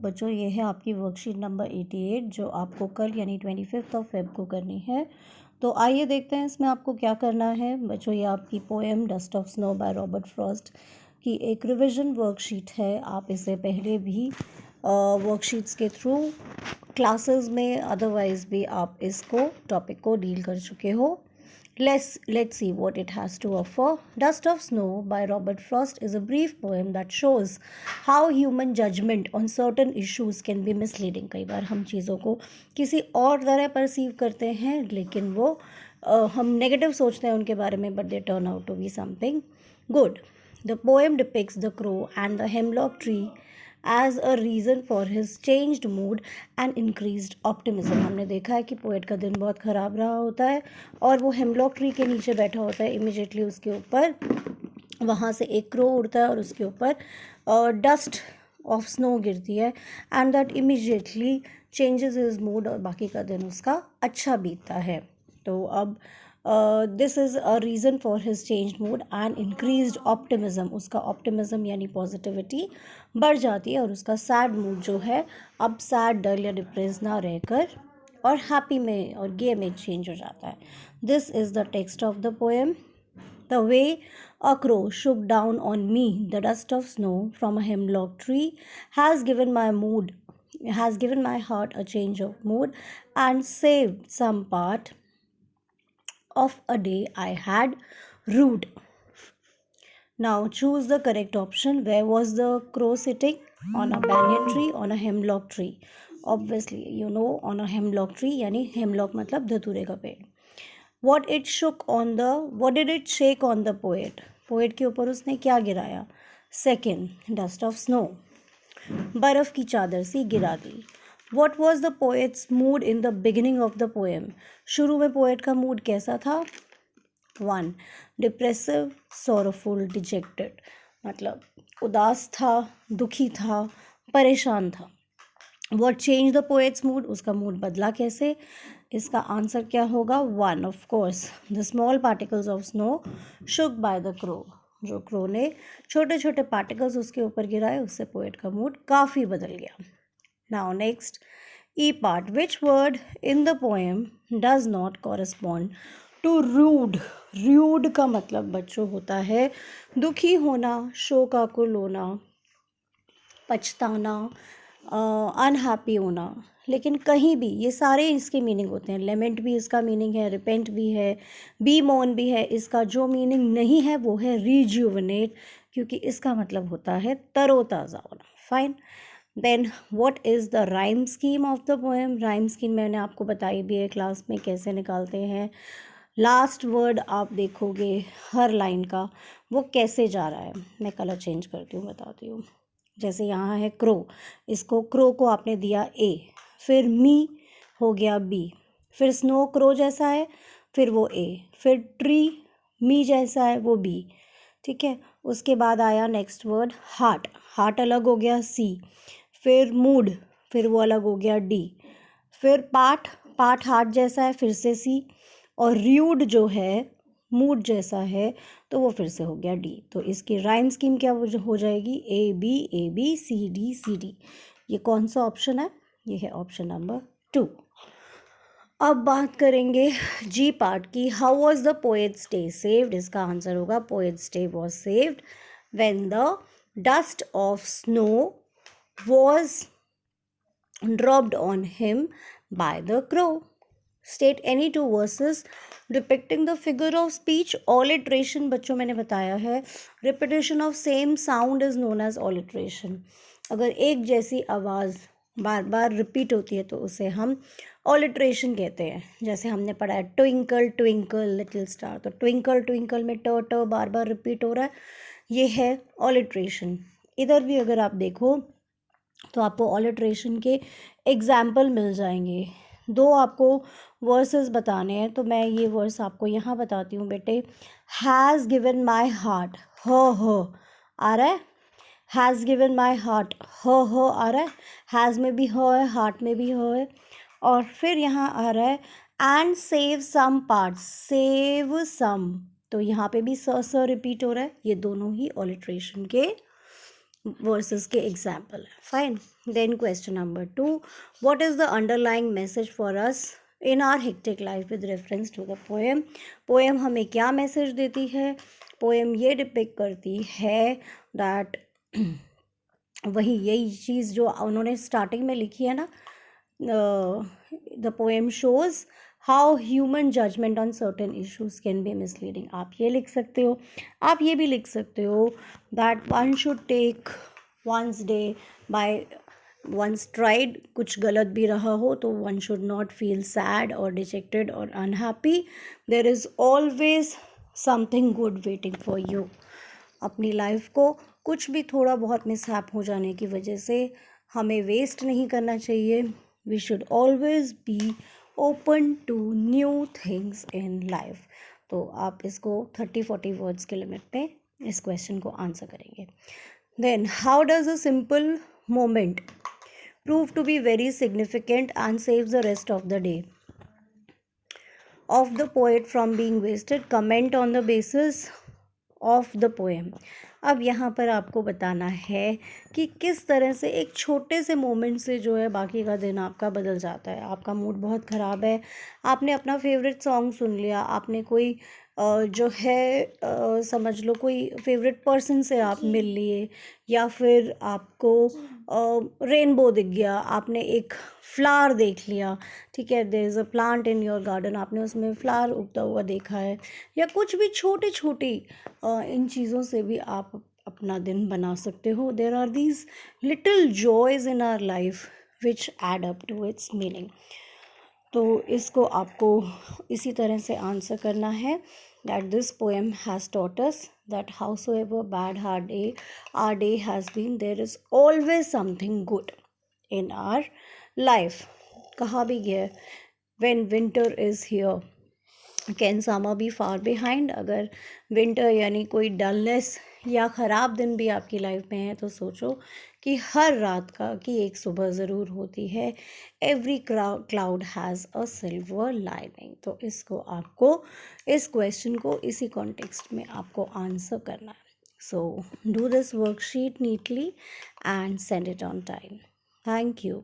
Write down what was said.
बच्चों ये है आपकी वर्कशीट नंबर 88 जो आपको कल यानी 25 को करनी है। तो आइए देखते हैं इसमें आपको क्या करना है। बच्चों ये आपकी poem dust of snow by Robert Frost की एक रिवीजन वर्कशीट है। आप इसे पहले भी वर्कशीट्स के थ्रू क्लासेस में अदरवाइज भी आप इसको टॉपिक को डील कर चुके हो। Let's see what it has to offer. Dust of Snow by Robert Frost is a brief poem that shows how human judgment on certain issues can be misleading. कई बार हम चीज़ों को किसी और तरह परसीव करते हैं लेकिन वो हम नेगेटिव सोचते हैं उनके बारे में, but they turn out to be something good. The poem depicts the crow and the hemlock tree as a reason for his changed mood and increased optimism. हमने देखा है कि पोएट का दिन बहुत ख़राब रहा होता है और वो हेमलॉक ट्री के नीचे बैठा होता है। इमिजिएटली उसके ऊपर वहाँ से एक क्रो उड़ता है और उसके ऊपर डस्ट ऑफ स्नो गिरती है and that immediately changes his mood और बाकी का दिन उसका अच्छा बीतता है। तो अब this is a reason for his changed mood and increased optimism. उसका ऑप्टिमिज्म यानी पॉजिटिविटी बढ़ जाती है और उसका सैड मूड जो है अब सैड, डल या डिप्रेस ना रहकर और हैप्पी में और गे में चेंज हो जाता है। This is the text of the poem. The way a crow shook down on me the dust of snow from a hemlock tree has given my heart a change of mood and saved some part of a day I had rued. Now choose the correct option. Where was the crow sitting? On a banyan tree, on a hemlock tree. Obviously, you know, on a hemlock tree यानी hemlock मतलब धतूरे का पेड़। what did it shake on the poet? Poet के ऊपर उसने क्या गिराया? Second, dust of snow, बर्फ़ की चादर सी गिरा दी। what was the poet's mood in the beginning of the poem? शुरू में पोएट का मूड कैसा था? 1. डिप्रेसिव, सॉरोफुल, डिजेक्टेड, मतलब उदास था, दुखी था, परेशान था। What changed the poet's mood? उसका मूड बदला कैसे? इसका आंसर क्या होगा? 1. Of course the small particles of snow shook by the crow. जो क्रो ने छोटे छोटे पार्टिकल्स उसके ऊपर गिराए उससे पोएट का मूड काफ़ी बदल गया। Now next, E part. Which word in the poem does not correspond to rude? Rude का मतलब बच्चों होता है दुखी होना, शोकाकुल होना, पछताना, अनहैप्पी होना। लेकिन कहीं भी ये सारे इसके मीनिंग होते हैं। लेमेंट भी इसका मीनिंग है, रिपेंट भी है, बी मोन भी है। इसका जो मीनिंग नहीं है वो है रिज्यूवनेट, क्योंकि इसका मतलब होता है तरोताज़ा होना। Fine, then what is the rhyme scheme of the poem? Rhyme scheme मैंने आपको बताई भी है क्लास में कैसे निकालते हैं। लास्ट वर्ड आप देखोगे हर लाइन का वो कैसे जा रहा है। मैं कलर चेंज करती हूँ, बताती हूँ। जैसे यहाँ है क्रो, इसको क्रो को आपने दिया ए, फिर मी हो गया बी, फिर स्नो क्रो जैसा है फिर वो ए, फिर ट्री मी जैसा है वो बी। ठीक है, उसके बाद आया नेक्स्ट वर्ड हार्ट। हार्ट अलग हो गया सी, फिर मूड, फिर वो अलग हो गया डी, फिर पार्ट, पार्ट हार्ट जैसा है फिर से सी, और र्यूड जो है मूड जैसा है तो वो फिर से हो गया डी। तो इसकी राइम स्कीम क्या हो जाएगी? A B C D. ये कौन सा ऑप्शन है? ये है ऑप्शन नंबर 2। अब बात करेंगे जी पार्ट की। How was the poets day saved? इसका आंसर होगा poets day was saved when the dust of snow was dropped on him by the crow. State any two verses depicting the figure of speech. Alliteration बच्चों मैंने बताया है, repetition of same sound is known as alliteration. अगर एक जैसी आवाज़ बार बार repeat होती है तो उसे हम ऑलिट्रेशन कहते हैं। जैसे हमने पढ़ा है ट्विंकल ट्विंकल लिटिल स्टार, तो ट्विंकल ट्विंकल में ट बार बार रिपीट हो रहा है, ये है ऑलिट्रेशन। इधर भी अगर आप देखो तो आपको ऑलिट्रेशन के एग्जाम्पल मिल जाएंगे। 2 आपको वर्सेस बताने हैं तो मैं ये वर्स आपको यहाँ बताती हूँ बेटे। हैज़ गिवन माई हार्ट, ह आ रहा है, हैज़ गिवन माई हार्ट, ह आ रहा है, हैज़ में भी ह है, हार्ट में भी ह है, और फिर यहाँ आ रहा है and save some parts, save some, तो यहाँ पे भी स रिपीट हो रहा है। ये दोनों ही ऑलिट्रेशन के वर्सेस के एग्जाम्पल है. Fine. Then question number 2, what is the underlying message for us in our hectic life with reference to the poem. Poem हमें क्या मैसेज देती है? पोएम ये डिपिक्ट करती है दैट वही यही चीज़ जो उन्होंने स्टार्टिंग में लिखी है ना, the poem shows how human judgement on certain issues can be misleading. आप ये लिख सकते हो. आप ये भी लिख सकते हो that one should take one's day by one's tried. कुछ गलत भी रहा हो तो one should not feel sad और डिजेक्टेड और unhappy. There is always something good waiting for you. अपनी लाइफ को कुछ भी थोड़ा बहुत मिसहैप हो जाने की वजह से हमें वेस्ट नहीं करना चाहिए. We should always be open to new things in life. तो आप इसको 30-40 वर्ड्स के लिमिट पे इस क्वेश्चन को आंसर करेंगे. Then how does a simple moment prove to be very significant and saves the rest of the day of the poet from being wasted. Comment on the basis of the poem. अब यहाँ पर आपको बताना है कि किस तरह से एक छोटे से मोमेंट से जो है बाकी का दिन आपका बदल जाता है. आपका मूड बहुत ख़राब है, आपने अपना फेवरेट सॉन्ग सुन लिया, आपने कोई जो है समझ लो कोई फेवरेट पर्सन से आप मिल लिए, या फिर आपको रेनबो दिख गया, आपने एक फ्लावर देख लिया. ठीक है, there is a plant in your garden, आपने उसमें फ्लावर उगता हुआ देखा है, या कुछ भी छोटी छोटी इन चीज़ों से भी आप अपना दिन बना सकते हो. There are these little joys in our life which add up to its meaning. तो इसको आपको इसी तरह से आंसर करना है that this poem has taught us that howsoever bad our day has been, there is always something good in our life. कहा भी गया है, when winter is here can summer be far behind. अगर winter यानी कोई dullness या ख़राब दिन भी आपकी लाइफ में है तो सोचो कि हर रात का की एक सुबह ज़रूर होती है. Every cloud has a silver lining. तो इसको आपको इस क्वेश्चन को इसी कॉन्टेक्स्ट में आपको आंसर करना है. So do this worksheet neatly and send it on time. Thank you.